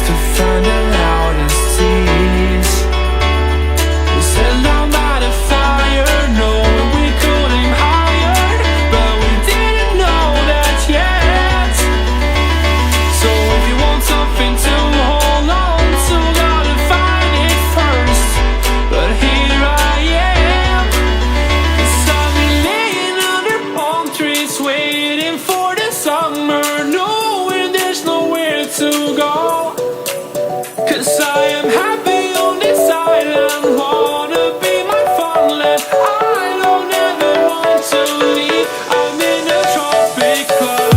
to find the loudest tears. We set down by the fire, knowing we could aim higher, but we didn't know that yet. So if you want something to hold on to, gotta find it first. But here I am, 'cause I've been laying under palm trees, waiting for the summer, knowing there's nowhere to go. 'Cause I am happy on this island, wanna be my farmland. I don't ever want to leave, I'm in a tropic club.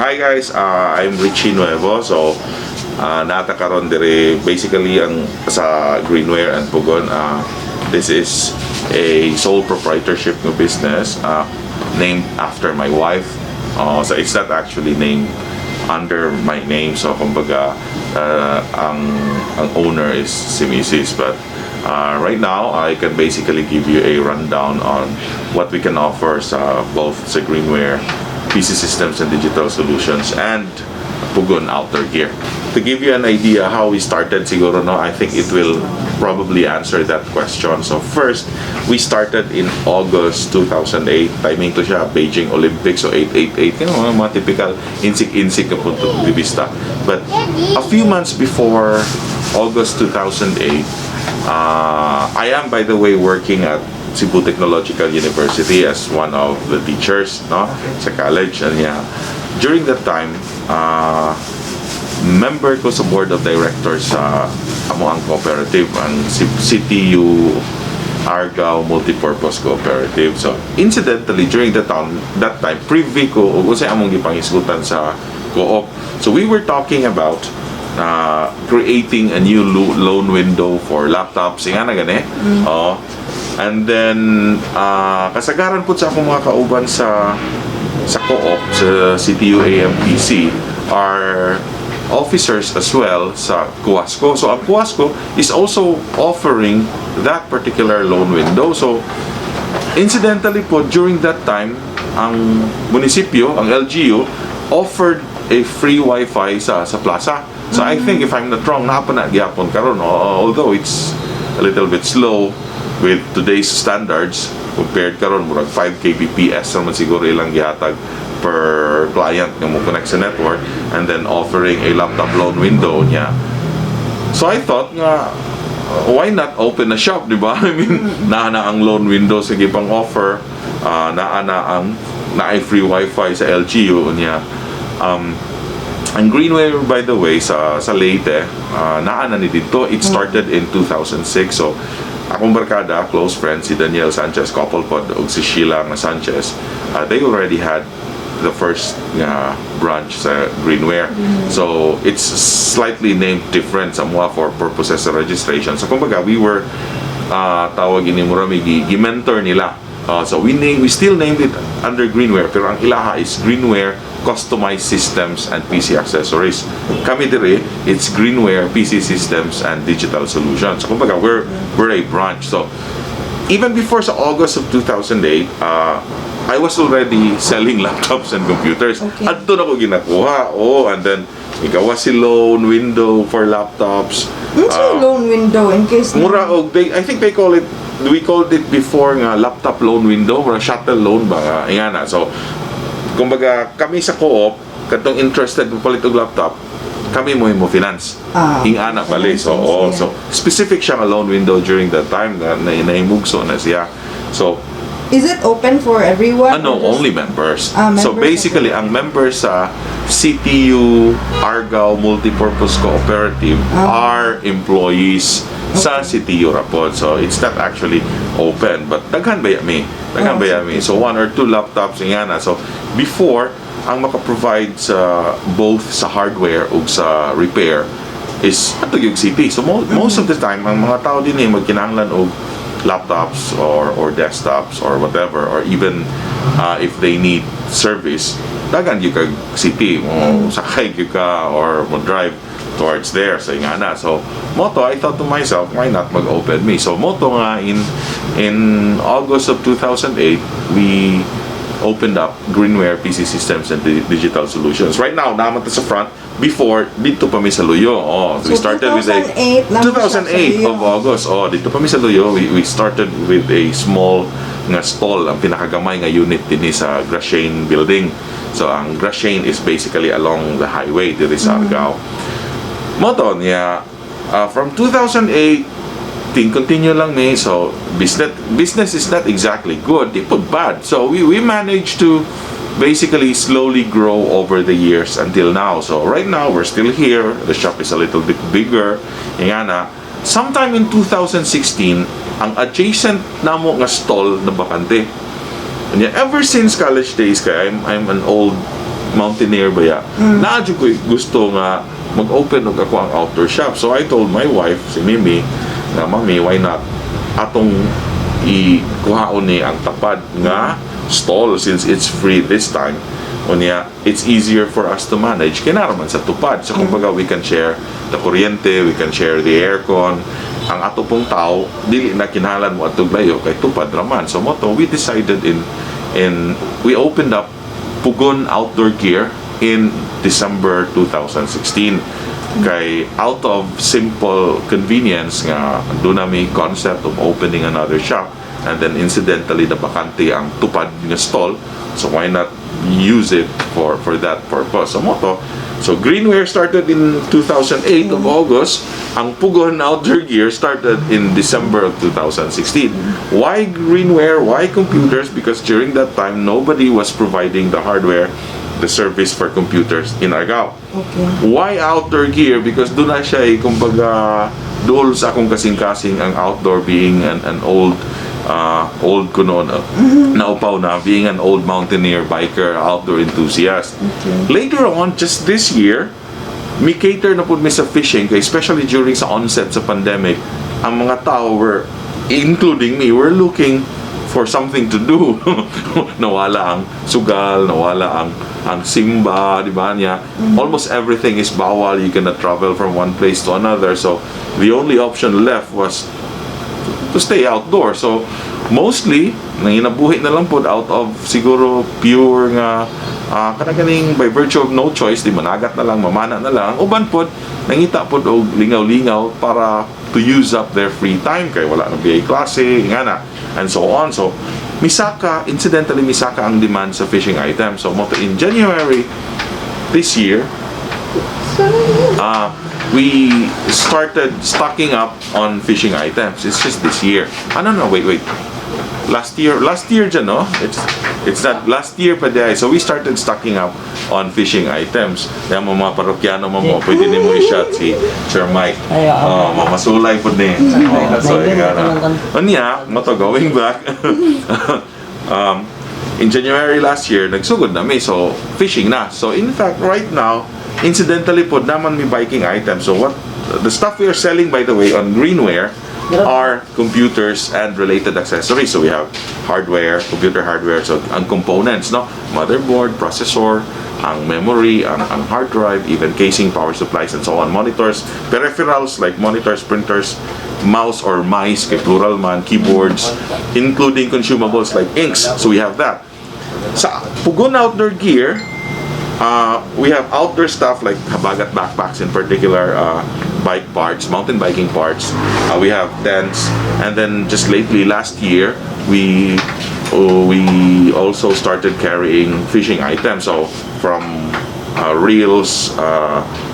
Hi guys, I'm Richie Nuevo. So, nata karon dire basically ang sa Greenware and Pugon. This is a sole proprietorship ng business named after my wife. So it's not actually named under my name. So kumbaga ang owner is si Mrs. But right now I can basically give you a rundown on what we can offer sa both sa Greenware, PC Systems and Digital Solutions, and Pugon Outdoor Gear. To give you an idea how we started, siguro, no, I think it will probably answer that question. So first, we started in August 2008. Timing to siya, Beijing Olympics, so 888. You know, mga typical insik-insik na punto di vista. But a few months before August 2008, I am, by the way, working at Cebu Technological University as one of the teachers, no, sa college. And yeah, during that time, member ko sa board of directors sa amuang cooperative, ang CTU Argao Multipurpose Cooperative. So incidentally, during that time privy ko ug sa among gipangisgutan sa co-op. So we were talking about creating a new loan window for laptops, nga na gani. And then kasagaran po sa akong mga kauban sa co-op sa CTU AMPC are officers as well sa Kuwasco. So ang Kuwasco is also offering that particular loan window. So incidentally po, during that time, ang munisipyo, ang LGU, offered a free Wi-Fi sa plaza. So I think, if I'm not wrong, napana gyapon karon, although it's a little bit slow with today's standards, compared karon murag 5 kbps naman siguro ilang gihatag per client nga mo connect sa network, and then offering a laptop loan window niya. So I thought nga, why not open a shop, di ba? I mean, naana ang loan window, sige pang offer, naana ay free wifi sa LGU niya. Ang Greenware, by the way, sa Leyte, naana ni dito. It started in 2006. So akong barkada, close friend, si Daniel Sanchez, couple pod, o si Sheila Sanchez, they already had the first branch sa Greenware. So it's slightly named different somewhat for purposes of registration. So kumbaga, we were tawag ini murami gi-mentor nila. So we still named it under Greenware, pero ang ilaha is Greenware Customized Systems and PC Accessories. Kami dire, it's Greenware PC Systems and Digital Solutions. So kumbaga, we're a branch. So even before sa August of 2008, I was already selling laptops and computers. Okay. At doon ako ginakuha. And then ikaw si loan window for laptops. What's loan window in case? Mura og I think we called it before nga laptop loan window or shuttle loan ba nga na. So kumbaga, kami sa co-op katong interested mo palit og laptop, kami mo finance. Ingana bali. So so specific siya nga loan window during that time na nahimugso na siya. So is it open for everyone? No, only members. Members. So basically, ang members sa CTU Argao Multipurpose Cooperative are employees sa City Rapod. So it's not actually open, but daghan ba mi? Daghan ba mi? So 1 or 2 laptops nga na. So before, ang maka-provide sa both sa hardware o sa repair is ato yung city. So most of the time, ang mga tao din magkinahanglan og laptops or desktops or whatever, or even if they need service, dagan yung kag city mo sakay yung ka or mo drive towards there sa ingana. So moto, I thought to myself, why not mag-open me? So moto nga in August of 2008, we opened up Greenware PC Systems and Digital Solutions. Right now, naman to sa front. Before, dito pa mi sa Luyo. So we started 2008, with 2008 of August. Dito pa mi sa Luyo. We started with a small nga stall, ang pinakagamay nga unit din sa Grashane building. So ang Grashane is basically along the highway dito sa Argao. Moto niya, from 2008, continue lang ni. So business is not exactly good. Di po bad. So we managed to basically slowly grow over the years until now. So right now we're still here. The shop is a little bit bigger. Ingana, sometime in 2016, ang adjacent namo nga stall na bakante. And yeah, ever since college days kay I'm an old mountaineer baya. Naadyo ko gusto nga mag-open og ako ang outdoor shop. So I told my wife, si Mimi, na mami, why not atong ikuhaon ni ang tapad nga stall since it's free this time. Unya, it's easier for us to manage kaya naman sa tupad. So kumbaga, we can share the kuryente, we can share the aircon. Ang ato pong tao dili na kinahanglan mo atong layo kay tupad raman. So moto, we decided in we opened up Pugon Outdoor Gear in December 2016. Kay out of simple convenience nga doon na may concept of opening another shop, and then incidentally na bakante ang tupad ng stall, so why not use it for that purpose. So Greenware started in 2008 of August. Ang Pugon Outdoor Gear started in December of 2016. Why Greenware? Why computers? Because during that time nobody was providing the hardware, the service for computers in Argao. Okay. Why outdoor gear? Because doon na siya kumbaga doon sa akong kasing-kasing ang outdoor being an old kuno naupaw na being an old mountaineer, biker, outdoor enthusiast. Okay. Later on, just this year, mi cater na po mi sa fishing, especially during sa onset sa pandemic, ang mga tao were, including me, were looking for something to do. Nawala ang sugal, nawala ang simba, di ba niya? Almost everything is bawal. You cannot travel from one place to another. So the only option left was to stay outdoors. So mostly nanginabuhi na lang po out of siguro pure nga kanaganing by virtue of no choice, di managat na lang, mamana na lang. Uban po nangita po og lingaw-lingaw para to use up their free time kay wala na BA klase nga na, and so on. So incidentally misaka ang demand sa fishing items. So in January this year, we started stocking up on fishing items. It's just this year. No, wait. Last year dyan, no? It's not last year pa dahil. So we started stocking up on fishing items. Kaya mga parokyano mo, pwede mo i-shot si Sir Mike. Masulay po din. So, going back, in January last year, nagsugod na may. So, fishing na. So, in fact, right now, incidentally po, naman may biking items. So, the stuff we are selling, by the way, on Greenware, are computers and related accessories. So we have hardware, computer hardware, so ang components, no? Motherboard, processor, ang memory, ang hard drive, even casing, power supplies, and so on. Monitors, peripherals like monitors, printers, mouse or mice, kay plural man, keyboards, including consumables like inks. So we have that. Sa Pugon Outdoor Gear, we have outdoor stuff like habagat backpacks, in particular, bike parts, mountain biking parts. We have tents, and then just lately last year we also started carrying fishing items. So from reels,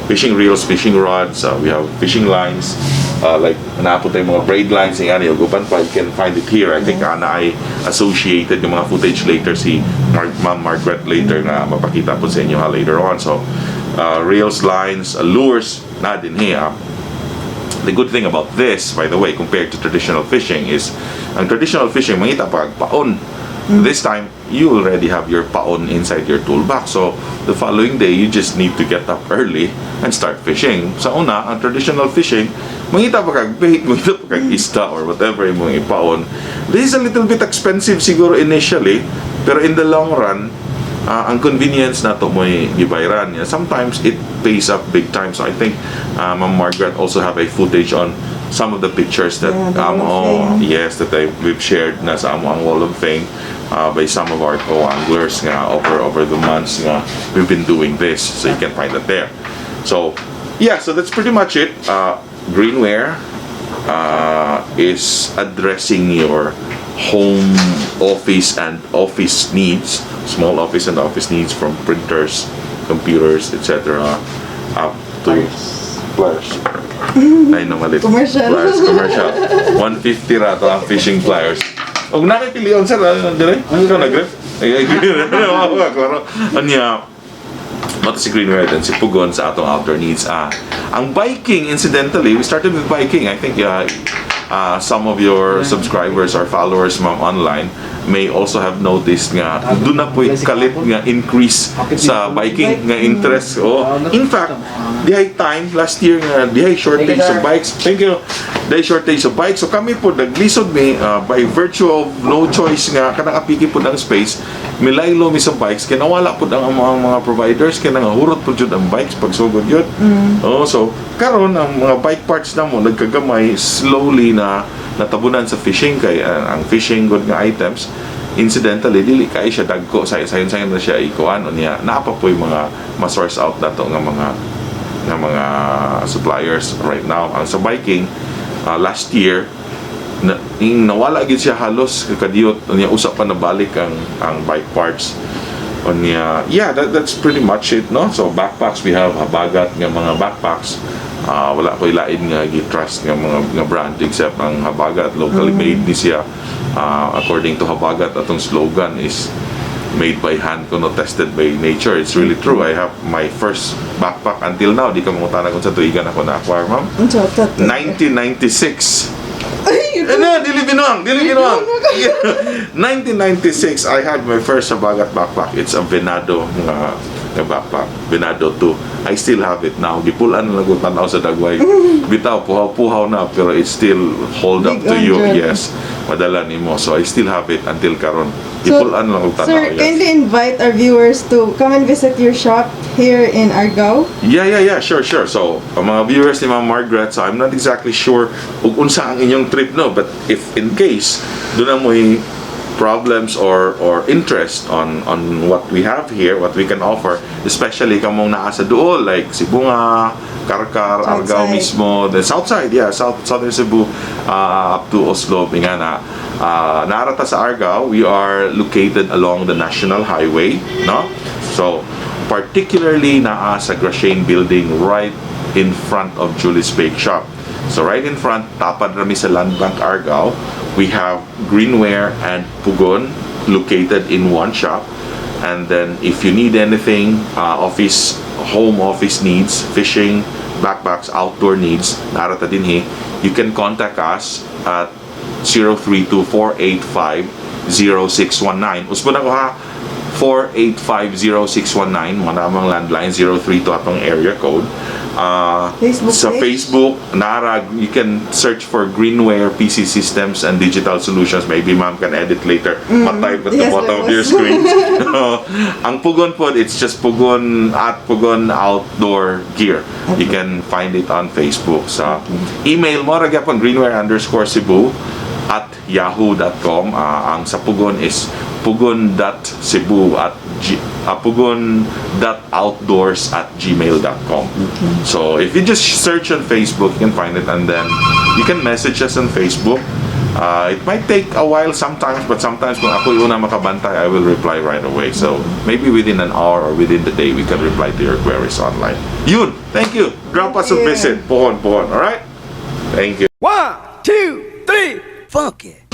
fishing reels, fishing rods, we have fishing lines, like napo tayo mga braid lines ng ano, uban pa, you can find it here. I think I associated yung mga footage later si Ma'am Margrette later na mapakita po sa inyo later on. So reels, lines, lures na din here. The good thing about this, by the way, compared to traditional fishing is, ang traditional fishing, mangita pag paon. This time, you already have your paon inside your toolbox. So, the following day, you just need to get up early and start fishing. Sa una, ang traditional fishing, mangita pa kag bait, mangita pa kag isda or whatever yung mga ipaon. This is a little bit expensive siguro initially, pero in the long run, ang convenience na to mo'y gibayran. Yeah, sometimes it pays up big time. So I think Ma'am Margaret also have a footage on some of the pictures that we've shared na sa ang Wall of Fame by some of our co-anglers nga over the months nga we've been doing this. So you can find it there. So yeah, so that's pretty much it. Greenware is addressing your home office and office needs, small office and office needs, from printers, computers, etc. up to pliers. Ay, namalit. Commercial. Pliers, commercial. 150 rato ang fishing pliers. Og nakipilion sir, dire? Ikaw nag-grip? Ay, klaro. Anya, mata si Greenware and si Pugon sa atong outdoor needs. Ang biking, incidentally, we started with biking. I think some of your subscribers or followers ma'am online may also have noticed nga doon na po'y kalit nga increase sa biking nga interest. In fact, dihay time last year nga dihay shortage sa bikes. Thank you. Dihay shortage sa bikes. So kami po naglisod mi by virtue of no choice nga kanang apiki po ng space, milaylo mi sa bikes kaya nawala po ang mga providers kaya nangahurot po jud ang bikes pag sugod yun. So karon ang mga bike parts na mo nagkagamay slowly na natabunan sa fishing kay ang fishing good nga items incidentally dili kay siya dagko sayon na siya ikuan niya naapa po yung mga ma-source out nato nga mga suppliers right now. Ang sa biking last year nawala gid siya halos kadiyot niya usap pa nabalik ang bike parts niya. That's pretty much it, no? So backpacks, we have Habagat nga mga backpacks. Wala ko ilain nga gi-trust nga mga brand except ang Habagat locally made ni siya. According to Habagat, atong slogan is made by hand kuno tested by nature. It's really true. I have my first backpack until now, di ka mangutana kung sa tuigan ako na-acquire, ma'am. 1996. Dili binuang. 1996, I had my first Habagat backpack. It's a Venado nga backpack. Venado 2. I still have it now. Gipulan na lang kung tanaw sa dagway. Bitaw, puhaw-puhaw na, pero it still hold up to you. Yes. Madala ni mo. So I still have it until karon. Gipulan lang kung tanaw. Sir, kindly invite our viewers to come and visit your shop here in Argao. Yeah. Sure. So, ang mga viewers ni Ma'am Margrette, so I'm not exactly sure kung unsa ang inyong trip, no? But if in case, doon na mo problems or interest on what we have here, what we can offer, especially kamong naa sa duol like Cebu nga, Karkar, Argao mismo, the south side, southern Cebu up to Oslo, na narata sa Argao. We are located along the National Highway, no? So particularly naa sa Grashane building right in front of Julie's Bake Shop. So right in front, tapad rami sa Land Bank Argao, we have Greenware and Pugon located in one shop. And then if you need anything, home office needs, fishing, backpacks, outdoor needs, narata dinhi, you can contact us at 032-485-0619. Usbo na ko ha, 485-0619, manamang landline, 032 atong area code. Sa Facebook, you can search for Greenware PC Systems and Digital Solutions. Maybe ma'am can edit later. Type at the bottom of your screen. Ang Pugon po, it's just Pugon Outdoor Gear. You can find it on Facebook. Sa email mo, ragyapon greenware_Cebu at yahoo.com. Ang sa Pugon is pugon.cebu pugon.outdoors@gmail.com. So if you just search on Facebook, you can find it, and then you can message us on Facebook. It might take a while sometimes, but sometimes kung ako yung una makabantay, I will reply right away. So maybe within an hour or within the day, we can reply to your queries online. Yun! Thank you! Drop us a visit. Pohon. Alright? Thank you. 1, 2, 3, funky.